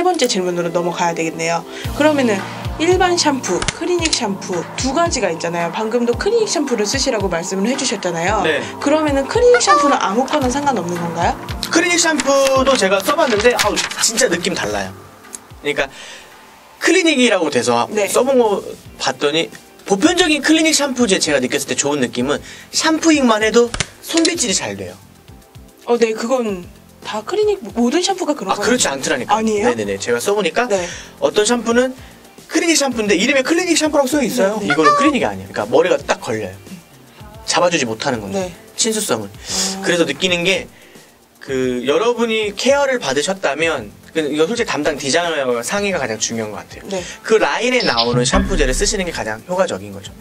세 번째 질문으로 넘어가야 되겠네요. 그러면은 일반 샴푸, 클리닉 샴푸 두 가지가 있잖아요. 방금도 클리닉 샴푸를 쓰시라고 말씀을 해주셨잖아요. 네. 그러면은 클리닉 샴푸는 아무거나 상관없는 건가요? 클리닉 샴푸도 제가 써봤는데 진짜 느낌 달라요. 그러니까 클리닉이라고 돼서 네. 써본 거 봤더니 보편적인 클리닉 샴푸제 제가 느꼈을 때 좋은 느낌은 샴푸잉만 해도 손빗질이 잘 돼요. 네, 그건 다 클리닉 모든 샴푸가 그런 거예요? 그렇지 않더라니까. 아니에요? 네네네. 제가 써보니까 네. 어떤 샴푸는 클리닉 샴푸인데 이름에 클리닉 샴푸라고 써 있어요. 네. 이거는 클리닉이 아니에요. 그러니까 머리가 딱 걸려요. 잡아주지 못하는 거죠. 네. 친수성을. 그래서 느끼는 게 여러분이 케어를 받으셨다면 이거 솔직히 담당 디자이너와 상의가 가장 중요한 것 같아요. 네. 그 라인에 나오는 샴푸제를 쓰시는 게 가장 효과적인 거죠.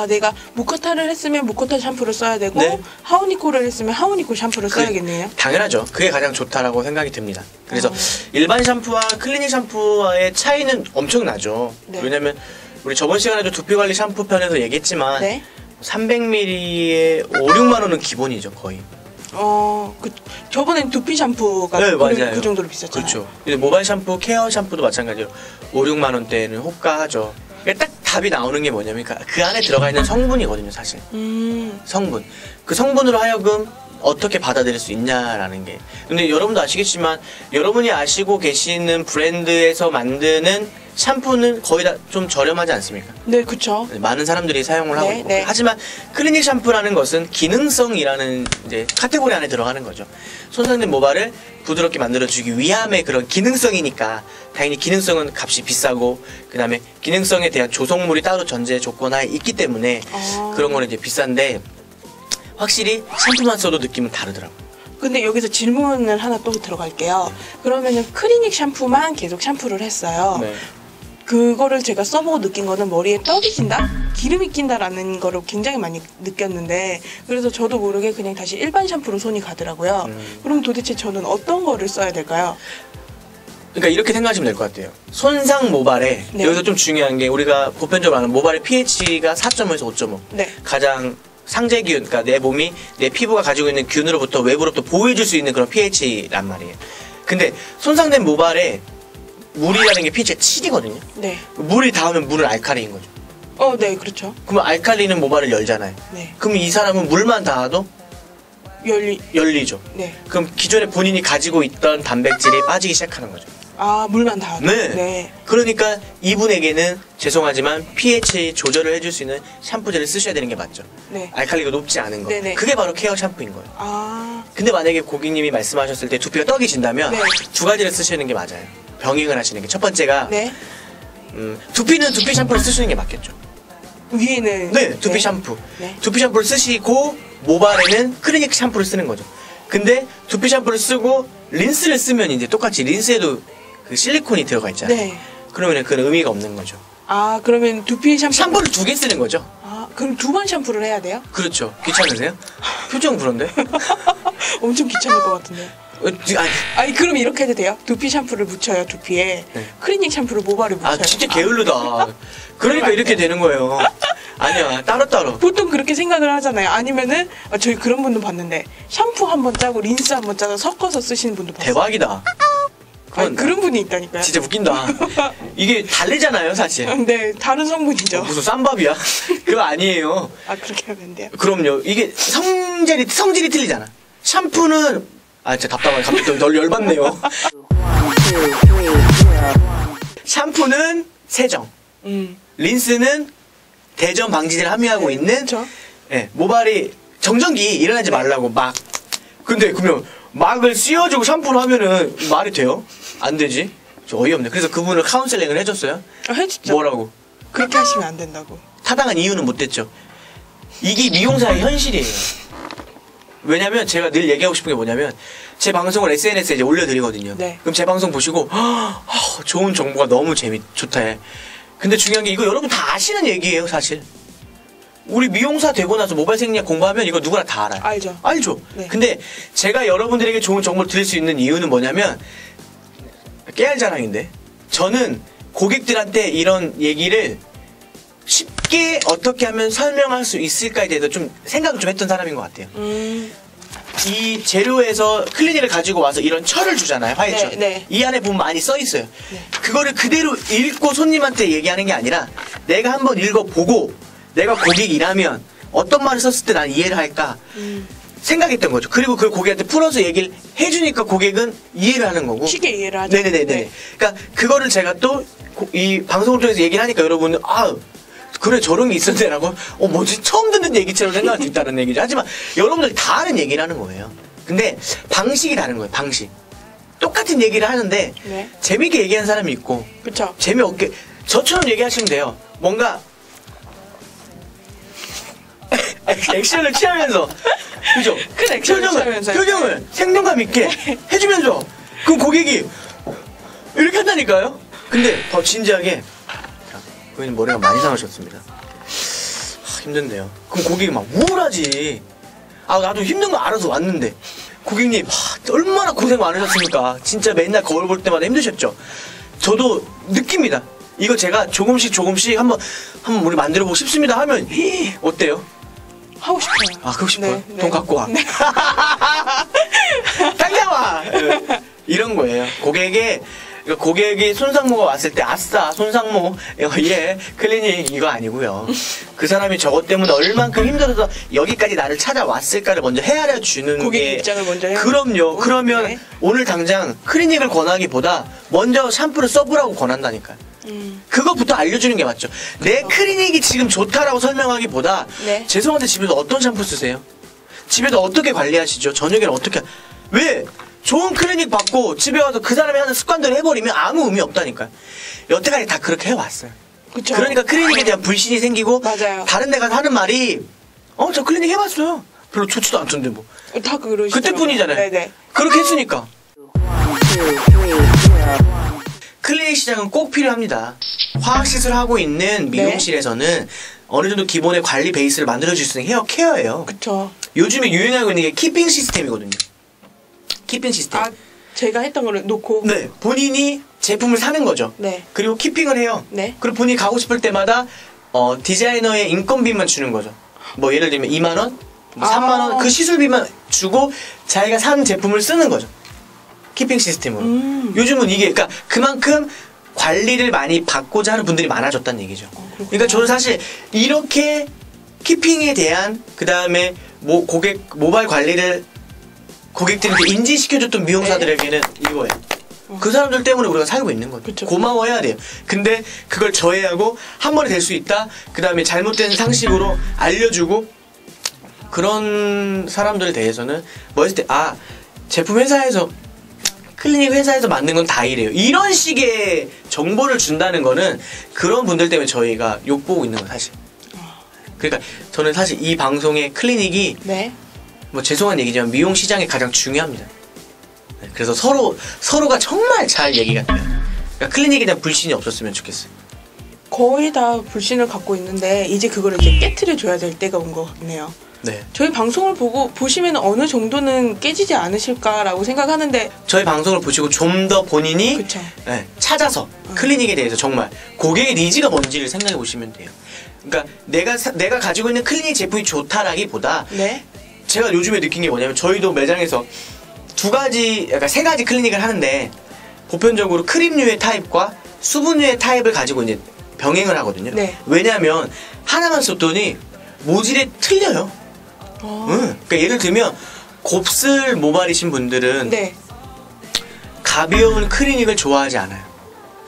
내가 모카타를 했으면 모카타 샴푸를 써야 되고 네. 하우니코를 했으면 하우니코 샴푸를 써야겠네요. 당연하죠. 그게 가장 좋다라고 생각이 듭니다. 그래서 일반 샴푸와 클리닉 샴푸와의 차이는 엄청나죠. 네. 왜냐면 우리 저번 시간에도 두피관리 샴푸 편에서 얘기했지만 네. 300ml에 5, 6만 원은 기본이죠, 거의. 저번엔 두피 샴푸가 네, 맞아요. 그 정도로 비쌌잖아요. 그렇죠. 근데 모바일 샴푸, 케어 샴푸도 마찬가지로 5, 6만 원대는 호가하죠. 딱 답이 나오는 게 뭐냐면 그 안에 들어가 있는 성분이거든요, 사실. 성분. 그 성분으로 하여금 어떻게 받아들일 수 있냐라는 게. 근데 여러분도 아시겠지만 여러분이 아시고 계시는 브랜드에서 만드는 샴푸는 거의 다 좀 저렴하지 않습니까? 네, 그렇죠. 많은 사람들이 사용을 하고 네, 있고. 네. 하지만 클리닉 샴푸라는 것은 기능성이라는 이제 카테고리 안에 들어가는 거죠. 손상된 모발을 부드럽게 만들어주기 위함의 그런 기능성이니까 당연히 기능성은 값이 비싸고 그 다음에 기능성에 대한 조성물이 따로 전제 조건하에 있기 때문에 그런 거는 이제 비싼데 확실히 샴푸만 써도 느낌은 다르더라고요. 근데 여기서 질문을 하나 또 들어갈게요. 그러면은 클리닉 샴푸만 계속 샴푸를 했어요. 네. 그거를 제가 써보고 느낀 거는 머리에 떡이 진다? 기름이 낀다라는 거를 굉장히 많이 느꼈는데 그래서 저도 모르게 그냥 다시 일반 샴푸로 손이 가더라고요. 그럼 도대체 저는 어떤 거를 써야 될까요? 그러니까 이렇게 생각하시면 될 것 같아요. 손상 모발에 네. 여기서 좀 중요한 게 우리가 보편적으로 아는 모발의 pH가 4.5에서 5.5 네. 가장 상대 균, 그러니까 내 몸이 내 피부가 가지고 있는 균으로부터 외부로부터 보호해줄 수 있는 그런 pH란 말이에요. 근데 손상된 모발에 물이라는 게 pH가 7이거든요. 네. 물이 닿으면 물은 알칼리인 거죠. 네, 그렇죠. 그러면 알칼리는 모발을 열잖아요. 네. 그럼 이 사람은 물만 닿아도 열리죠. 네. 그럼 기존에 본인이 가지고 있던 단백질이 빠지기 시작하는 거죠. 물만 닿아도. 네. 네. 그러니까 이분에게는 죄송하지만 pH 조절을 해줄 수 있는 샴푸제를 쓰셔야 되는 게 맞죠. 네. 알칼리가 높지 않은 거. 네네. 그게 바로 케어 샴푸인 거예요. 근데 만약에 고객님이 말씀하셨을 때 두피가 떡이 진다면 네. 두 가지를 쓰시는 게 맞아요. 병행을 하시는 게. 첫 번째가 네. 두피는 두피 샴푸를 쓰시는 게 맞겠죠. 위에는 네, 두피 샴푸. 네. 두피 샴푸를 쓰시고 모발에는 클리닉 샴푸를 쓰는 거죠. 근데 두피 샴푸를 쓰고 린스를 쓰면 이제 똑같이 린스에도 그 실리콘이 들어가 있잖아요. 네. 그러면 그건 의미가 없는 거죠. 그러면 두피 샴푸를 2개 쓰는 거죠. 그럼 2번 샴푸를 해야 돼요? 그렇죠. 귀찮으세요? 표정 그런데? 엄청 귀찮을 것 같은데. 아니 그럼 이렇게 해도 돼요? 두피 샴푸를 묻혀요 두피에. 네. 클리닉 샴푸를 모발에 묻혀요. 진짜 게을르다. 그러니까 이렇게 되는 거예요. 아니야, 따로따로. 보통 그렇게 생각을 하잖아요. 아니면은 저희 그런 분도 봤는데 샴푸 한 번 짜고 린스 한 번 짜서 섞어서 쓰시는 분도 봤어요. 대박이다. 그런 분이 있다니까요. 진짜 웃긴다. 이게 다르잖아요, 사실. 네, 다른 성분이죠. 무슨 쌈밥이야? 그거 아니에요. 그렇게 하면 돼요. 그럼요. 이게 성질이 틀리잖아. 샴푸는 진짜 답답하네. 갑자기 널 열받네요. 샴푸는 세정, 린스는 대전 방지제를 함유하고 있는. 그쵸? 네, 모발이 정전기 일어나지 말라고 막. 근데 그러면 막을 씌워주고 샴푸를 하면은 말이 돼요? 안 되지. 저 어이없네. 그래서 그분을 카운셀링을 해줬어요. 해줬죠. 뭐라고? 그렇게 하시면 안 된다고. 타당한 이유는 못 됐죠. 이게 미용사의 현실이에요. 왜냐면 제가 늘 얘기하고 싶은 게 뭐냐면 제 방송을 SNS에 이제 올려드리거든요. 네. 그럼 제 방송 보시고 좋은 정보가 너무 좋다 해. 근데 중요한 게 이거 여러분 다 아시는 얘기예요, 사실. 우리 미용사 되고 나서 모발 생리학 공부하면 이거 누구나 다 알아요. 알죠. 알죠. 네. 근데 제가 여러분들에게 좋은 정보를 드릴 수 있는 이유는 뭐냐면 깨알 자랑인데 저는 고객들한테 이런 얘기를 쉽게 어떻게 하면 설명할 수 있을까에 대해서 좀 생각을 좀 했던 사람인 것 같아요. 이 재료에서 클리닉을 가지고 와서 이런 철을 주잖아요. 화해철. 네, 네. 이 안에 보면 많이 써 있어요. 네. 그거를 그대로 읽고 손님한테 얘기하는 게 아니라 내가 한번 읽어보고 내가 고객이라면 어떤 말을 썼을 때 난 이해를 할까 생각했던 거죠. 그리고 그걸 고객한테 풀어서 얘기를 해주니까 고객은 이해를 하는 거고. 쉽게 이해를 하죠. 네네네네. 네. 그러니까 그거를 제가 또 이 방송을 통해서 얘기를 하니까 여러분은 그래 저런 게 있었네라고 뭐지 처음 듣는 얘기처럼 생각할 수 있다는 얘기죠. 하지만 여러분들이 다 아는 얘기를 하는 거예요. 근데 방식이 다른 거예요. 방식. 똑같은 얘기를 하는데 네. 재밌게 얘기하는 사람이 있고 그쵸. 재미없게 저처럼 얘기하시면 돼요. 뭔가 액션을 취하면서 그죠? 큰 액션을 취하면서. 표정을 생동감 있게 해주면서 그럼 고객이 이렇게 한다니까요. 근데 더 진지하게 고객님 머리가 많이 상하셨습니다. 힘든데요. 그럼 고객이 막 우울하지. 나도 힘든 거 알아서 왔는데 고객님 얼마나 고생 많으셨습니까. 진짜 맨날 거울 볼 때마다 힘드셨죠. 저도 느낍니다. 이거 제가 조금씩 한번 우리 만들어보고 싶습니다 하면 어때요? 하고 싶어요. 그러고 싶어요? 네, 돈 네. 갖고 와. 네. 당장 와! 이런 거예요. 고객이 손상모가 왔을 때 아싸 손상모 예 클리닉 이거 아니고요. 그 사람이 저것 때문에 얼만큼 힘들어서 여기까지 나를 찾아왔을까를 먼저 헤아려 주는 고객 게 입장을 먼저 해야 그럼요. 그러면 네. 오늘 당장 클리닉을 권하기보다 먼저 샴푸를 써보라고 권한다니까요. 그것부터 알려주는 게 맞죠. 내 클리닉이 지금 좋다라고 설명하기보다 네. 죄송한데 집에서 어떤 샴푸 쓰세요? 집에서 어떻게 관리하시죠? 저녁에는 어떻게 왜? 좋은 클리닉 받고 집에 와서 그 사람이 하는 습관대로 해버리면 아무 의미 없다니까요. 여태까지 다 그렇게 해왔어요. 그쵸. 그러니까 클리닉에 대한 불신이 생기고 맞아요. 다른 데 가서 하는 말이 저 클리닉 해봤어요. 별로 좋지도 않던데 뭐. 다 그러시더라고요. 그때뿐이잖아요. 네네. 그렇게 했으니까. 클리닉 시장은 꼭 필요합니다. 화학시술 하고 있는 미용실에서는 어느 정도 기본의 관리 베이스를 만들어줄 수 있는 헤어 케어예요. 그쵸. 요즘에 유행하고 있는 게 키핑 시스템이거든요. 키핑 시스템. 제가 했던 거를 놓고. 네, 본인이 제품을 사는 거죠. 네. 그리고 키핑을 해요. 네. 그리고 본인이 가고 싶을 때마다 디자이너의 인건비만 주는 거죠. 뭐 예를 들면 2만 원, 뭐 3만 원, 그 시술비만 주고 자기가 산 제품을 쓰는 거죠. 키핑 시스템으로. 요즘은 이게 그러니까 그만큼 관리를 많이 받고자 하는 분들이 많아졌다는 얘기죠. 그러니까 저는 사실 이렇게 키핑에 대한 그 다음에 모발 관리를 고객들한테 인지시켜줬던 미용사들에게는 이거예요. 그 사람들 때문에 우리가 살고 있는 거죠. 그쵸. 고마워해야 돼요. 근데 그걸 저해하고 한 번에 될 수 있다. 그 다음에 잘못된 상식으로 알려주고 그런 사람들에 대해서는 뭐 했을 때 제품 회사에서 클리닉 회사에서 만든 건 다 이래요. 이런 식의 정보를 준다는 거는 그런 분들 때문에 저희가 욕보고 있는 거 사실. 그러니까 저는 사실 이 방송의 클리닉이 네. 뭐 죄송한 얘기지만 미용 시장에 가장 중요합니다. 네, 그래서 서로가 정말 잘 얘기가 돼요. 그러니까 클리닉에 대한 불신이 없었으면 좋겠어요. 거의 다 불신을 갖고 있는데 이제 그거를 이제 깨트려 줘야 될 때가 온 것 같네요. 네. 저희 방송을 보시면 어느 정도는 깨지지 않으실까라고 생각하는데. 저희 방송을 보시고 좀 더 본인이 그쵸. 네, 찾아서 클리닉에 대해서 정말 고객의 니즈가 뭔지를 생각해 보시면 돼요. 그러니까 내가 가지고 있는 클리닉 제품이 좋다라기보다 네. 제가 요즘에 느낀 게 뭐냐면 저희도 매장에서 약간 세 가지 클리닉을 하는데 보편적으로 크림류의 타입과 수분류의 타입을 가지고 이제 병행을 하거든요. 네. 왜냐하면 하나만 썼더니 모질이 틀려요. 그러니까 예를 들면 곱슬 모발이신 분들은 네. 가벼운 클리닉을 좋아하지 않아요.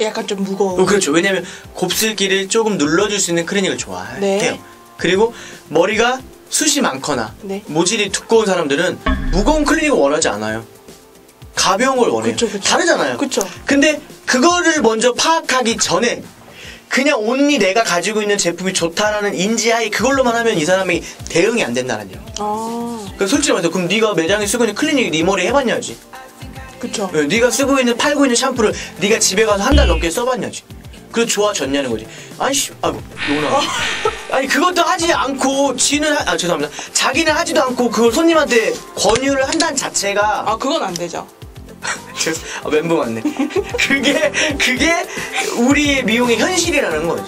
약간 좀 무거워. 그렇죠. 왜냐하면 곱슬기를 조금 눌러줄 수 있는 클리닉을 좋아해요. 네. 그리고 머리가 숱이 많거나 네. 모질이 두꺼운 사람들은 무거운 클리닉을 원하지 않아요. 가벼운 걸 원해요. 그쵸. 다르잖아요. 그쵸. 근데 그거를 먼저 파악하기 전에 그냥 온리 내가 가지고 있는 제품이 좋다라는 인지하에 그걸로만 하면 이 사람이 대응이 안 된다는 얘기. 그러니까 솔직히 말해서 그럼 네가 매장에 쓰고 있는 클리닉 네 머리에 해봤냐지. 그쵸. 네가 팔고 있는 샴푸를 네가 집에 가서 한 달 넘게 써봤냐지. 그래서 좋아졌냐는 거지. 요나. 아니 그것도 하지 않고 죄송합니다. 자기는 하지도 않고 그걸 손님한테 권유를 한다는 자체가 그건 안 되죠. 멘붕 왔네. 그게 우리의 미용의 현실이라는 거죠.